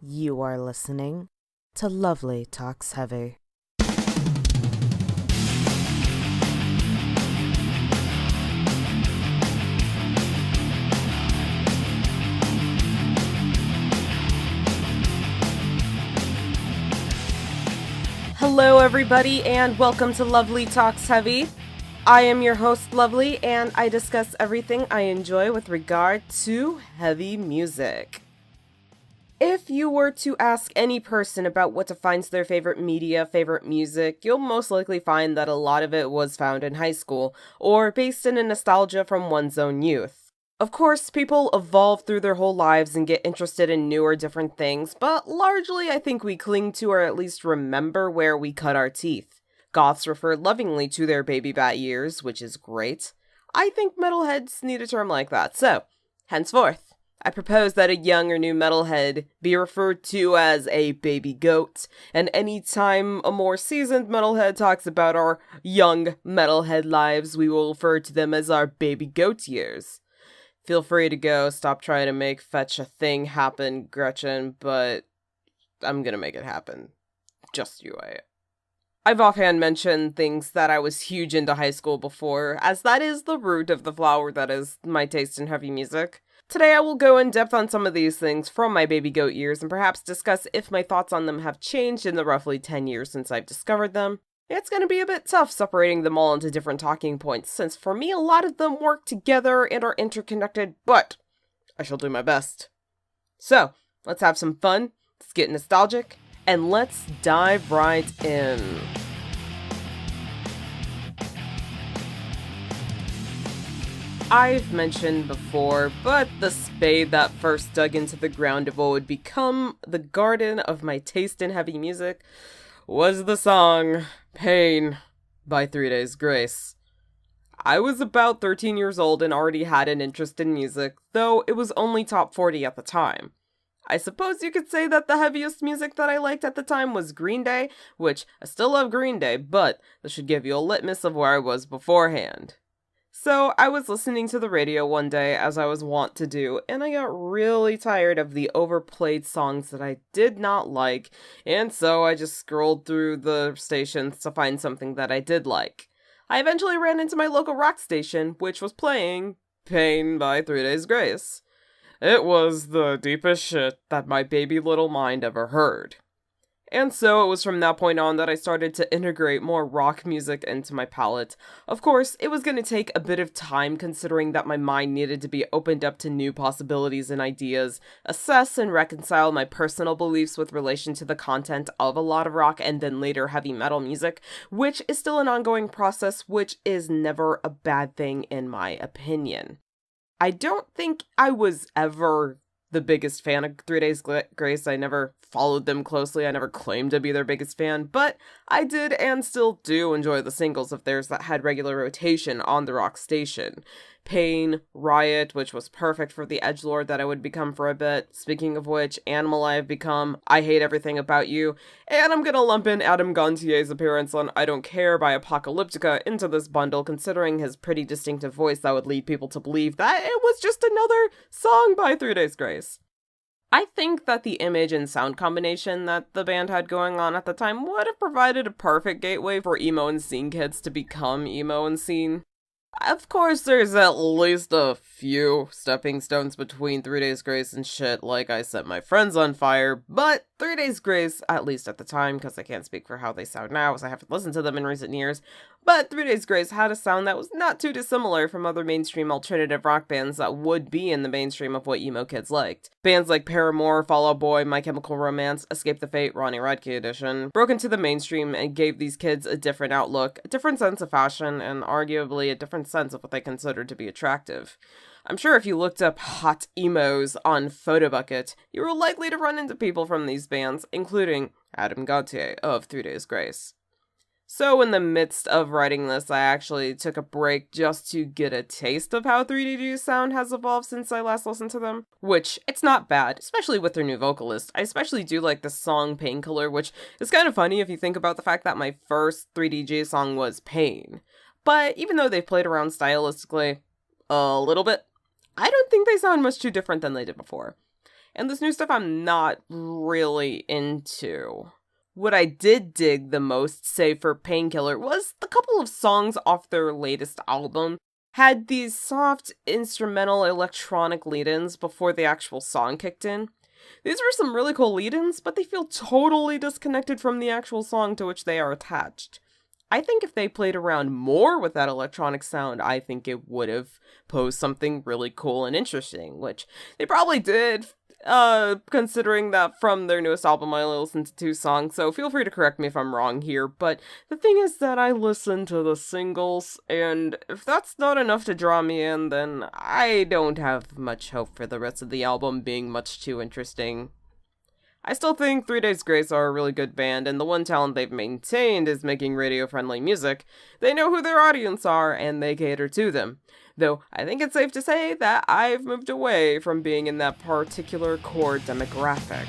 You are listening to Lovely Talks Heavy. Hello, everybody, and welcome to Lovely Talks Heavy. I am your host, Lovely, and I discuss everything I enjoy with regard to heavy music. If you were to ask any person about what defines their favorite media, favorite music, you'll most likely find that a lot of it was found in high school, or based in a nostalgia from one's own youth. Of course, people evolve through their whole lives and get interested in new or different things, but largely I think we cling to or at least remember where we cut our teeth. Goths refer lovingly to their baby bat years, which is great. I think metalheads need a term like that, so, henceforth, I propose that a young or new metalhead be referred to as a baby goat, and any time a more seasoned metalhead talks about our young metalhead lives, we will refer to them as our baby goat years. Feel free to go, stop trying to make fetch a thing happen, Gretchen, but I'm gonna make it happen. Just you wait. I've offhand mentioned things that I was huge into high school before, as that is the root of the flower that is my taste in heavy music. Today I will go in depth on some of these things from my baby goat years and perhaps discuss if my thoughts on them have changed in the roughly 10 years since I've discovered them. It's going to be a bit tough separating them all into different talking points, since for me a lot of them work together and are interconnected, but I shall do my best. So, let's have some fun, let's get nostalgic, and let's dive right in. I've mentioned before, but the spade that first dug into the ground of what would become the garden of my taste in heavy music was the song Pain by 3 Days Grace. I was about 13 years old and already had an interest in music, though it was only top 40 at the time. I suppose you could say that the heaviest music that I liked at the time was Green Day, which I still love Green Day, but this should give you a litmus of where I was beforehand. So, I was listening to the radio one day, as I was wont to do, and I got really tired of the overplayed songs that I did not like, and so I just scrolled through the stations to find something that I did like. I eventually ran into my local rock station, which was playing Pain by 3 Days Grace. It was the deepest shit that my baby little mind ever heard. And so it was from that point on that I started to integrate more rock music into my palette. Of course, it was going to take a bit of time considering that my mind needed to be opened up to new possibilities and ideas, assess and reconcile my personal beliefs with relation to the content of a lot of rock and then later heavy metal music, which is still an ongoing process, which is never a bad thing in my opinion. I don't think I was ever the biggest fan of 3 Days Grace. I never followed them closely. I never claimed to be their biggest fan, but I did and still do enjoy the singles of theirs that had regular rotation on the rock station. Pain, Riot, which was perfect for the edgelord that I would become for a bit. Speaking of which, Animal I have become, I Hate Everything About You, and I'm gonna lump in Adam Gontier's appearance on I Don't Care by Apocalyptica into this bundle, considering his pretty distinctive voice that would lead people to believe that it was just another song by 3 Days Grace. I think that the image and sound combination that the band had going on at the time would have provided a perfect gateway for emo and scene kids to become emo and scene. Of course, there's at least a few stepping stones between 3 Days Grace and shit like I Set My Friends on Fire, but 3 Days Grace, at least at the time, because I can't speak for how they sound now, as I haven't listened to them in recent years, but 3 Days Grace had a sound that was not too dissimilar from other mainstream alternative rock bands that would be in the mainstream of what emo kids liked. Bands like Paramore, Fall Out Boy, My Chemical Romance, Escape the Fate, Ronnie Radke Edition broke into the mainstream and gave these kids a different outlook, a different sense of fashion, and arguably a different sense of what they considered to be attractive. I'm sure if you looked up hot emos on Photobucket, you were likely to run into people from these bands, including Adam Gontier of 3 Days Grace. So in the midst of writing this, I actually took a break just to get a taste of how 3DG's sound has evolved since I last listened to them. Which, it's not bad, especially with their new vocalist. I especially do like the song Painkiller, which is kind of funny if you think about the fact that my first 3DG song was Pain. But even though they've played around stylistically a little bit, I don't think they sound much too different than they did before. and this new stuff I'm not really into. What I did dig the most, say for Painkiller, was the couple of songs off their latest album had these soft instrumental electronic lead-ins before the actual song kicked in. These were some really cool lead-ins, but they feel totally disconnected from the actual song to which they are attached. I think if they played around more with that electronic sound, I think it would have posed something really cool and interesting, which they probably did, considering that from their newest album I only listened to 2 songs, so feel free to correct me if I'm wrong here, but the thing is that I listen to the singles, and if that's not enough to draw me in, then I don't have much hope for the rest of the album being much too interesting. I still think 3 Days Grace are a really good band, and the one talent they've maintained is making radio-friendly music. They know who their audience are, and they cater to them. Though, I think it's safe to say that I've moved away from being in that particular core demographic.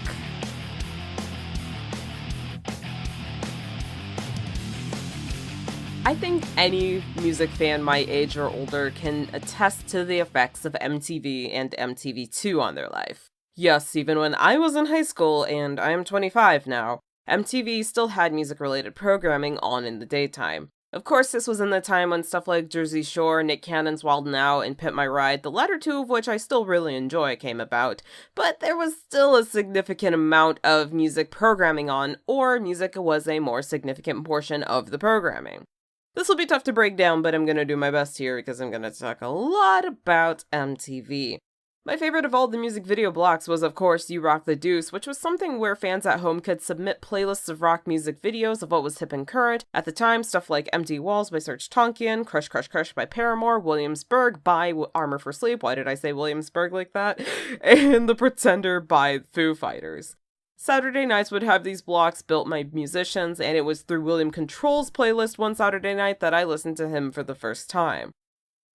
I think any music fan my age or older can attest to the effects of MTV and MTV2 on their life. Yes, even when I was in high school, and I am 25 now, MTV still had music-related programming on in the daytime. Of course, this was in the time when stuff like Jersey Shore, Nick Cannon's Wild 'N Out, and Pimp My Ride, the latter 2 of which I still really enjoy, came about, but there was still a significant amount of music programming on, or music was a more significant portion of the programming. This will be tough to break down, but I'm gonna do my best here because I'm gonna talk a lot about MTV. My favorite of all the music video blocks was, of course, You Rock the Deuce, which was something where fans at home could submit playlists of rock music videos of what was hip and current. At the time, stuff like Empty Walls by Serj Tankian, Crush Crush Crush by Paramore, Williamsburg by Armor for Sleep, why did I say Williamsburg like that? And The Pretender by Foo Fighters. Saturday nights would have these blocks built by musicians, and it was through William Control's playlist one Saturday night that I listened to him for the first time.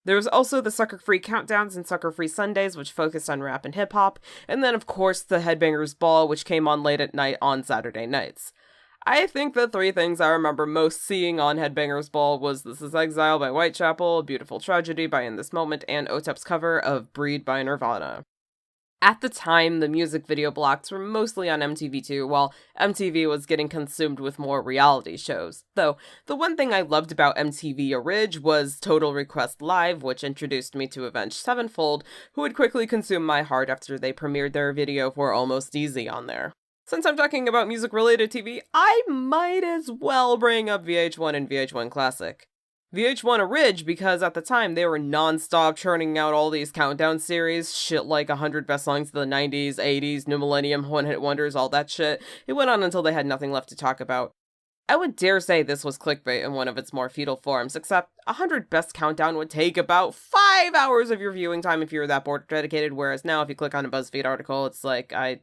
There was also the Sucker Free Countdowns and Sucker Free Sundays, which focused on rap and hip-hop, and then of course the Headbangers Ball, which came on late at night on Saturday nights. I think the 3 things I remember most seeing on Headbangers Ball was This Is Exile by Whitechapel, Beautiful Tragedy by In This Moment, and OTEP's cover of Breed by Nirvana. At the time, the music video blocks were mostly on MTV2, while MTV was getting consumed with more reality shows. Though, the one thing I loved about MTV Orig was Total Request Live, which introduced me to Avenged Sevenfold, who would quickly consume my heart after they premiered their video for Almost Easy on there. Since I'm talking about music-related TV, I might as well bring up VH1 and VH1 Classic. VH1 Orig, because at the time they were non-stop churning out all these countdown series, shit like 100 Best Songs of the 90s, 80s, New Millennium, One Hit Wonders, all that shit. It went on until they had nothing left to talk about. I would dare say this was clickbait in one of its more fetal forms, except 100 Best Countdown would take about 5 hours of your viewing time if you were that bored or dedicated, whereas now if you click on a BuzzFeed article, it's like, I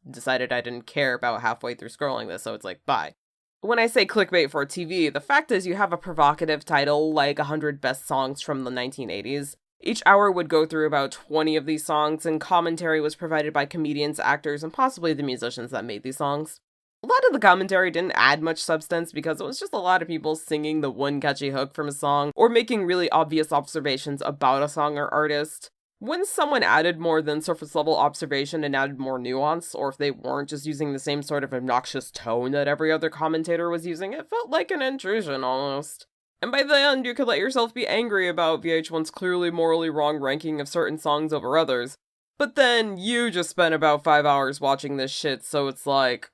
decided I didn't care about halfway through scrolling this, so it's like, bye. When I say clickbait for TV, the fact is you have a provocative title like 100 Best Songs from the 1980s. Each hour would go through about 20 of these songs, and commentary was provided by comedians, actors, and possibly the musicians that made these songs. A lot of the commentary didn't add much substance because it was just a lot of people singing the one catchy hook from a song, or making really obvious observations about a song or artist. When someone added more than surface-level observation and added more nuance, or if they weren't just using the same sort of obnoxious tone that every other commentator was using, it felt like an intrusion, almost. And by the end, you could let yourself be angry about VH1's clearly morally wrong ranking of certain songs over others. But then, you just spent about 5 hours watching this shit, so it's like,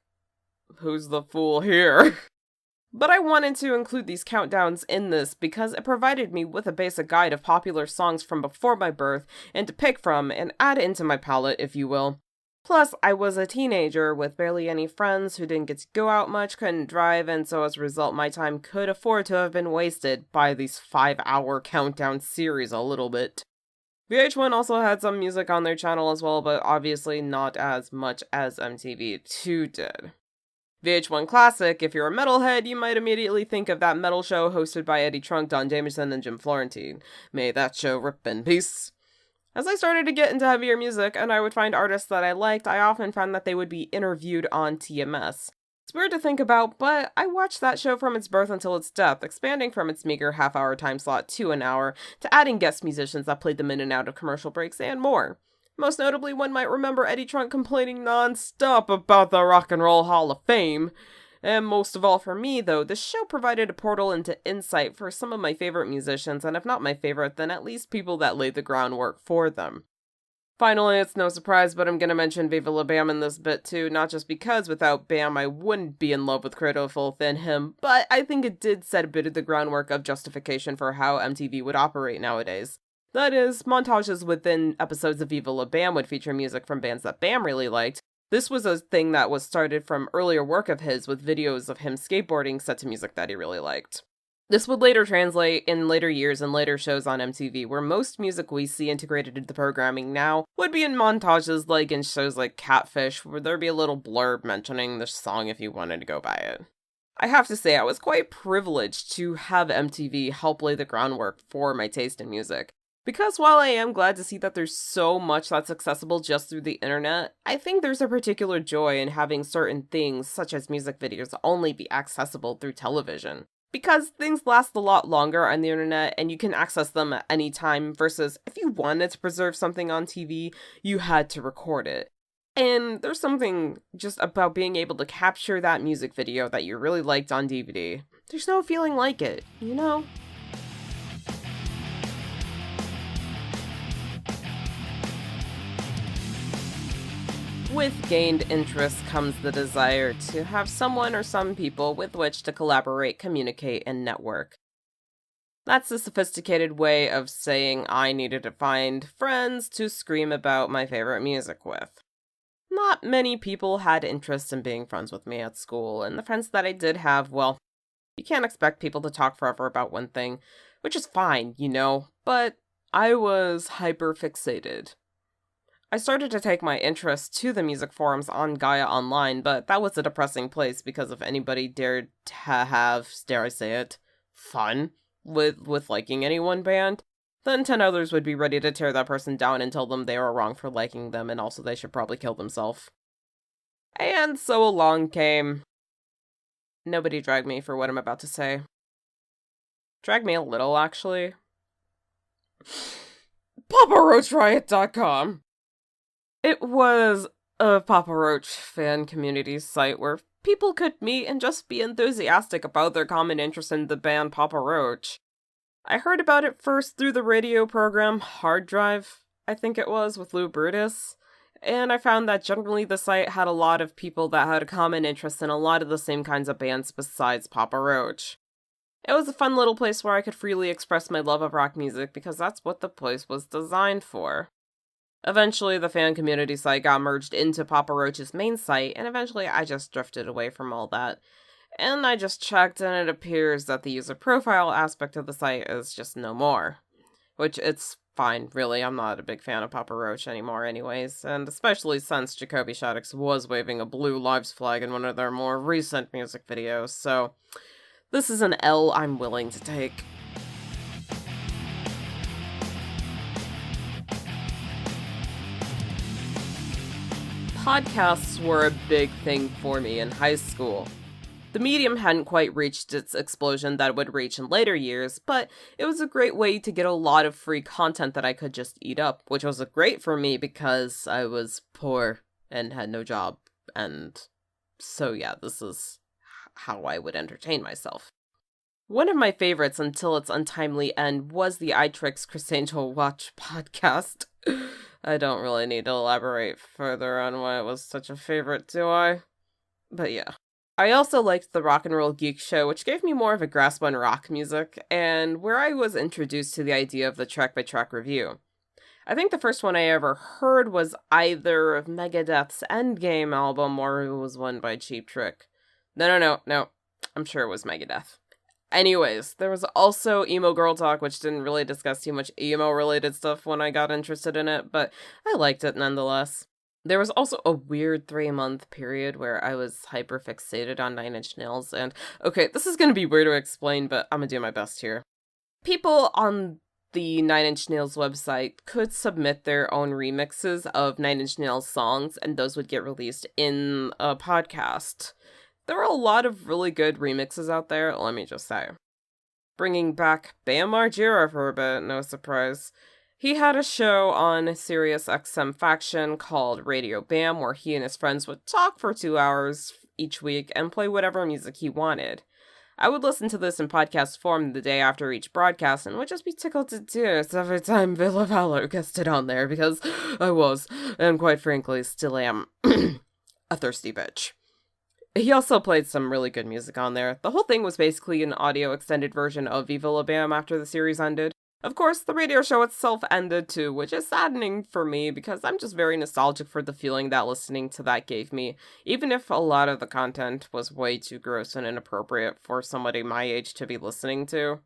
who's the fool here? But I wanted to include these countdowns in this because it provided me with a basic guide of popular songs from before my birth and to pick from and add into my palette, if you will. Plus, I was a teenager with barely any friends who didn't get to go out much, couldn't drive, and so as a result my time could afford to have been wasted by these 5-hour countdown series a little bit. VH1 also had some music on their channel as well, but obviously not as much as MTV2 did. VH1 Classic, if you're a metalhead, you might immediately think of that metal show hosted by Eddie Trunk, Don Jamieson, and Jim Florentine. May that show rip in peace. As I started to get into heavier music, and I would find artists that I liked, I often found that they would be interviewed on TMS. It's weird to think about, but I watched that show from its birth until its death, expanding from its meager half-hour time slot to an hour, to adding guest musicians that played them in and out of commercial breaks, and more. Most notably, one might remember Eddie Trunk complaining non-stop about the Rock and Roll Hall of Fame. And most of all for me, though, this show provided a portal into insight for some of my favorite musicians, and if not my favorite, then at least people that laid the groundwork for them. Finally, it's no surprise, but I'm gonna mention Viva La Bam in this bit too, not just because without Bam I wouldn't be in love with Cradle Thin Him, but I think it did set a bit of the groundwork of justification for how MTV would operate nowadays. That is, montages within episodes of Viva La Bam would feature music from bands that Bam really liked. This was a thing that was started from earlier work of his with videos of him skateboarding set to music that he really liked. This would later translate in later years and later shows on MTV, where most music we see integrated into the programming now would be in montages like in shows like Catfish, where there'd be a little blurb mentioning the song if you wanted to go buy it. I have to say, I was quite privileged to have MTV help lay the groundwork for my taste in music. Because while I am glad to see that there's so much that's accessible just through the internet, I think there's a particular joy in having certain things, such as music videos, only be accessible through television. Because things last a lot longer on the internet and you can access them at any time versus if you wanted to preserve something on TV, you had to record it. And there's something just about being able to capture that music video that you really liked on DVD. There's no feeling like it, you know? With gained interest comes the desire to have someone or some people with which to collaborate, communicate, and network. That's a sophisticated way of saying I needed to find friends to scream about my favorite music with. Not many people had interest in being friends with me at school, and the friends that I did have, well, you can't expect people to talk forever about one thing, which is fine, you know, but I was hyper-fixated. I started to take my interest to the music forums on Gaia Online, but that was a depressing place because if anybody dared to have, dare I say it, fun with liking any one band, then 10 others would be ready to tear that person down and tell them they were wrong for liking them and also they should probably kill themselves. And so along came... Nobody dragged me for what I'm about to say. Dragged me a little, actually. PapaRoachRiot.com. It was a Papa Roach fan community site where people could meet and just be enthusiastic about their common interest in the band Papa Roach. I heard about it first through the radio program Hard Drive, I think it was, with Lou Brutus, and I found that generally the site had a lot of people that had a common interest in a lot of the same kinds of bands besides Papa Roach. It was a fun little place where I could freely express my love of rock music because that's what the place was designed for. Eventually, the fan community site got merged into Papa Roach's main site, and eventually I just drifted away from all that. And I just checked, and it appears that the user profile aspect of the site is just no more. Which, it's fine, really. I'm not a big fan of Papa Roach anymore anyways, and especially since Jacoby Shaddix was waving a blue lives flag in one of their more recent music videos, so this is an L I'm willing to take. Podcasts were a big thing for me in high school. The medium hadn't quite reached its explosion that it would reach in later years, but it was a great way to get a lot of free content that I could just eat up, which was great for me because I was poor and had no job, and so yeah, this is how I would entertain myself. One of my favorites until its untimely end was the iTrix Chris Angel Watch podcast. I don't really need to elaborate further on why it was such a favorite, do I? But yeah. I also liked the Rock and Roll Geek Show, which gave me more of a grasp on rock music, and where I was introduced to the idea of the track-by-track review. I think the first one I ever heard was either of Megadeth's Endgame album, or it was one by Cheap Trick. No. I'm sure it was Megadeth. Anyways, there was also Emo Girl Talk, which didn't really discuss too much emo-related stuff when I got interested in it, but I liked it nonetheless. There was also a weird 3-month period where I was hyper-fixated on Nine Inch Nails, and okay, this is gonna be weird to explain, but I'm gonna do my best here. People on the Nine Inch Nails website could submit their own remixes of Nine Inch Nails songs, and those would get released in a podcast. There are a lot of really good remixes out there, let me just say. Bringing back Bam Margera for a bit, no surprise. He had a show on Sirius XM Faction called Radio Bam, where he and his friends would talk for 2 hours each week and play whatever music he wanted. I would listen to this in podcast form the day after each broadcast and would just be tickled to tears every time Villa Valor guested on there because I was, and quite frankly, still am, a thirsty bitch. He also played some really good music on there. The whole thing was basically an audio extended version of Viva La Bam after the series ended. Of course, the radio show itself ended too, which is saddening for me because I'm just very nostalgic for the feeling that listening to that gave me, even if a lot of the content was way too gross and inappropriate for somebody my age to be listening to.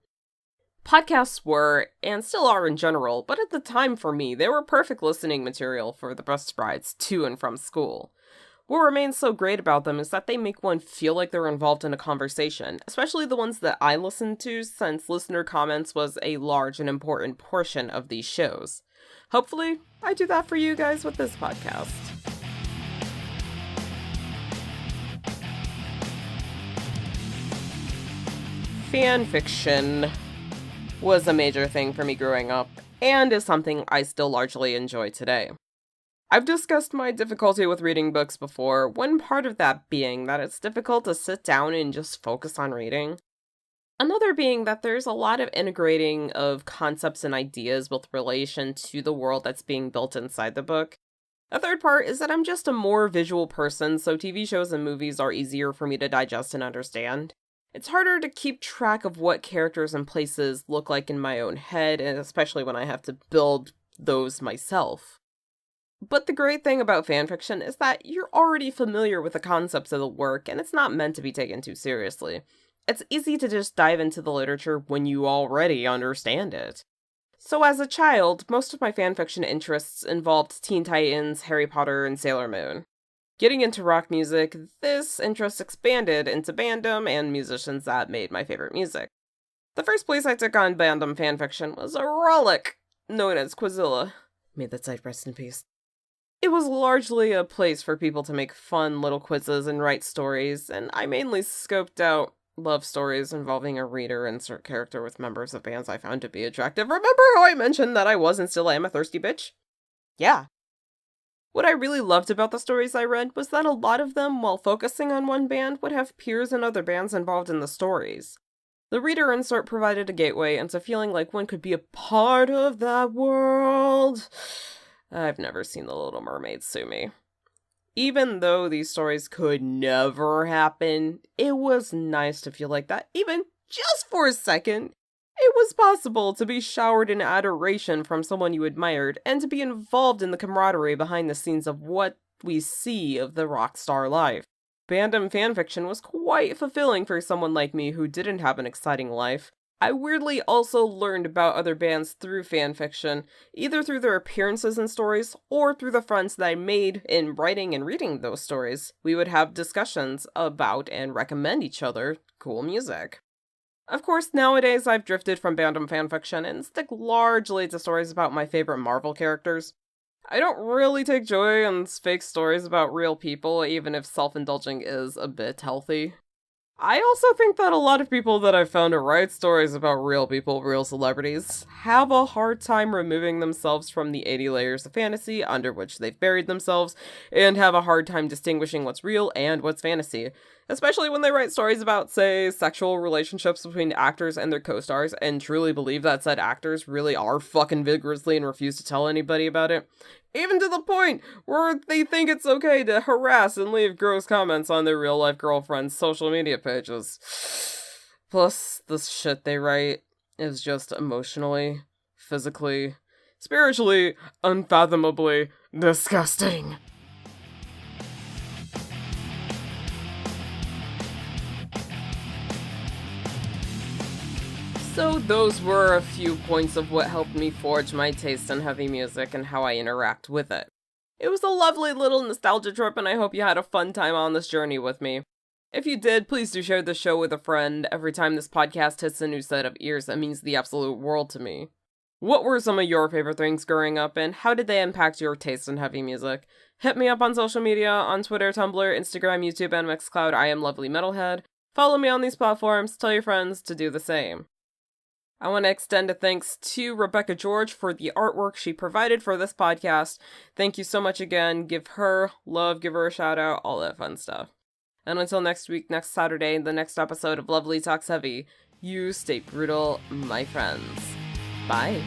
Podcasts were, and still are in general, but at the time for me, they were perfect listening material for the bus rides to and from school. What remains so great about them is that they make one feel like they're involved in a conversation, especially the ones that I listened to, since listener comments was a large and important portion of these shows. Hopefully, I do that for you guys with this podcast. Fanfiction was a major thing for me growing up, and is something I still largely enjoy today. I've discussed my difficulty with reading books before, one part of that being that it's difficult to sit down and just focus on reading. Another being that there's a lot of integrating of concepts and ideas with relation to the world that's being built inside the book. A third part is that I'm just a more visual person, so TV shows and movies are easier for me to digest and understand. It's harder to keep track of what characters and places look like in my own head, and especially when I have to build those myself. But the great thing about fanfiction is that you're already familiar with the concepts of the work, and it's not meant to be taken too seriously. It's easy to just dive into the literature when you already understand it. So as a child, most of my fanfiction interests involved Teen Titans, Harry Potter, and Sailor Moon. Getting into rock music, this interest expanded into fandom and musicians that made my favorite music. The first place I took on fandom fanfiction was a relic known as Quizilla. May that site rest in peace. It was largely a place for people to make fun little quizzes and write stories, and I mainly scoped out love stories involving a reader insert character with members of bands I found to be attractive. Remember how I mentioned that I was and still am a thirsty bitch? Yeah. What I really loved about the stories I read was that a lot of them, while focusing on one band, would have peers and other bands involved in the stories. The reader insert provided a gateway into feeling like one could be a part of that world. I've never seen The Little Mermaid, sue me. Even though these stories could never happen, it was nice to feel like that, even just for a second. It was possible to be showered in adoration from someone you admired, and to be involved in the camaraderie behind the scenes of what we see of the rock star life. Fandom fanfiction was quite fulfilling for someone like me who didn't have an exciting life. I weirdly also learned about other bands through fanfiction, either through their appearances in stories, or through the friends that I made in writing and reading those stories. We would have discussions about and recommend each other cool music. Of course, nowadays I've drifted from fandom fanfiction and stick largely to stories about my favorite Marvel characters. I don't really take joy in fake stories about real people, even if self-indulging is a bit healthy. I also think that a lot of people that I've found to write stories about real people, real celebrities, have a hard time removing themselves from the 80 layers of fantasy under which they've buried themselves, and have a hard time distinguishing what's real and what's fantasy. Especially when they write stories about, say, sexual relationships between actors and their co-stars, and truly believe that said actors really are fucking vigorously and refuse to tell anybody about it. Even to the point where they think it's okay to harass and leave gross comments on their real-life girlfriends' social media pages. Plus, the shit they write is just emotionally, physically, spiritually, unfathomably disgusting. So those were a few points of what helped me forge my taste in heavy music and how I interact with it. It was a lovely little nostalgia trip, and I hope you had a fun time on this journey with me. If you did, please do share the show with a friend. Every time this podcast hits a new set of ears, that means the absolute world to me. What were some of your favorite things growing up, and how did they impact your taste in heavy music? Hit me up on social media, on Twitter, Tumblr, Instagram, YouTube, and Mixcloud. I am LovelyMetalhead. Follow me on these platforms, tell your friends to do the same. I want to extend a thanks to Rebecca George for the artwork she provided for this podcast. Thank you so much again. Give her love, give her a shout out, all that fun stuff. And until next week, next Saturday, the next episode of Lovely Talks Heavy, you stay brutal, my friends. Bye.